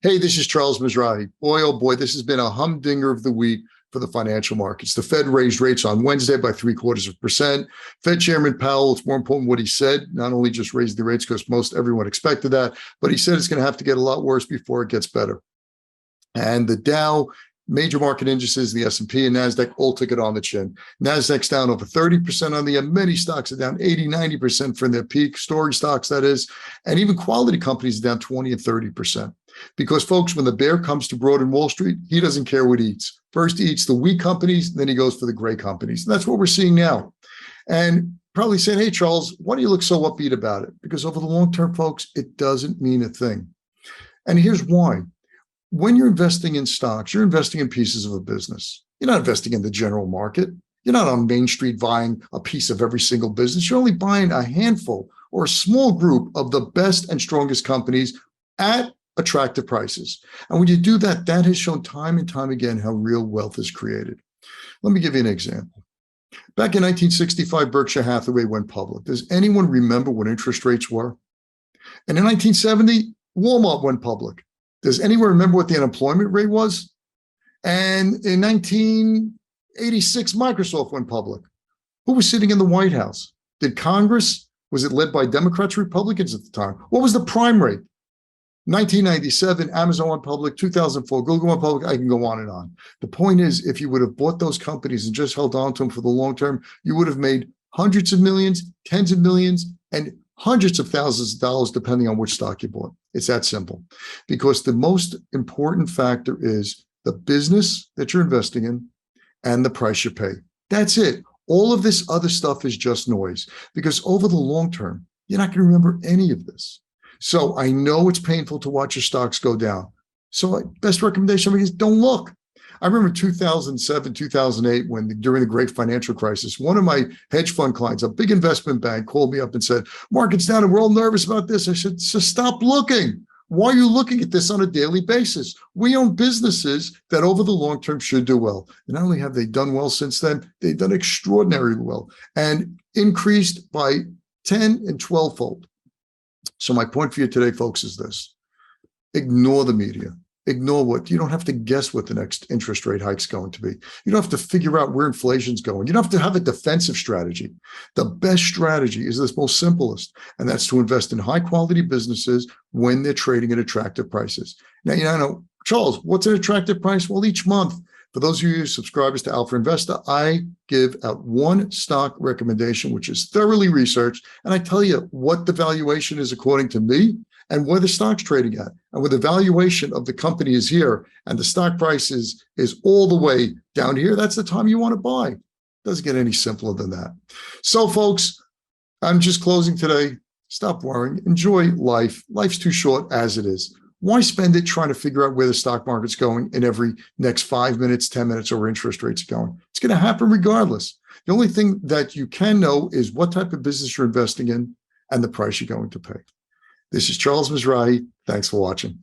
Hey, this is Charles Mizrahi. Boy, oh boy, this has been a humdinger of the week for the financial markets. The Fed raised rates on Wednesday by 0.75%. Fed Chairman Powell, it's more important what he said, not only just raised the rates because most everyone expected that, but he said it's going to have to get a lot worse before it gets better. And the Dow, major market indices, the S&P and Nasdaq all took it on the chin. Nasdaq's down over 30% on the end. Many stocks are down 80, 90% from their peak, story stocks, that is. And even quality companies are down 20 and 30%. Because, folks, when the bear comes to Broad and Wall Street, he doesn't care what he eats. First, he eats the weak companies, then he goes for the great companies. And that's what we're seeing now. And probably saying, hey, Charles, why do you look so upbeat about it? Because over the long term, folks, it doesn't mean a thing. And here's why. When you're investing in stocks, you're investing in pieces of a business. You're not investing in the general market. You're not on Main Street buying a piece of every single business. You're only buying a handful or a small group of the best and strongest companies at attractive prices. And when you do that, that has shown time and time again how real wealth is created. Let me give you an example. Back in 1965, Berkshire Hathaway went public. Does anyone remember what interest rates were? And in 1970, Walmart went public. Does anyone remember what the unemployment rate was? And in 1986, Microsoft went public. Who was sitting in the White House? Did Congress, was it led by Democrats or Republicans at the time? What was the prime rate? 1997, Amazon went public. 2004, Google went public. I can go on and on. The point is, if you would have bought those companies and just held on to them for the long term, you would have made hundreds of millions, tens of millions, and hundreds of thousands of dollars, depending on which stock you bought. It's that simple. Because the most important factor is the business that you're investing in and the price you pay. That's it. All of this other stuff is just noise. Because over the long term, you're not going to remember any of this. So I know it's painful to watch your stocks go down. So best recommendation is don't look. I remember 2007, 2008, during the great financial crisis, one of my hedge fund clients, a big investment bank, called me up and said, market's down and we're all nervous about this. I said, so stop looking. Why are you looking at this on a daily basis? We own businesses that over the long term should do well. And not only have they done well since then, they've done extraordinarily well and increased by 10 and 12-fold. So my point for you today, folks, is this. Ignore the media. Ignore what, you don't have to guess what the next interest rate hike is going to be. You don't have to figure out where inflation's going. You don't have to have a defensive strategy. The best strategy is this most simplest, and that's to invest in high quality businesses when they're trading at attractive prices. Now, you know, Charles, what's an attractive price? Well, each month, for those of you subscribers to Alpha Investor, I give out one stock recommendation, which is thoroughly researched. And I tell you what the valuation is according to me and where the stock's trading at. And where the valuation of the company is here and the stock price is all the way down here, that's the time you want to buy. Doesn't get any simpler than that. So, folks, I'm just closing today. Stop worrying. Enjoy life. Life's too short as it is. Why spend it trying to figure out where the stock market's going in every next 5 minutes, 10 minutes, or where interest rates are going? It's going to happen regardless. The only thing that you can know is what type of business you're investing in and the price you're going to pay. This is Charles Mizrahi. Thanks for watching.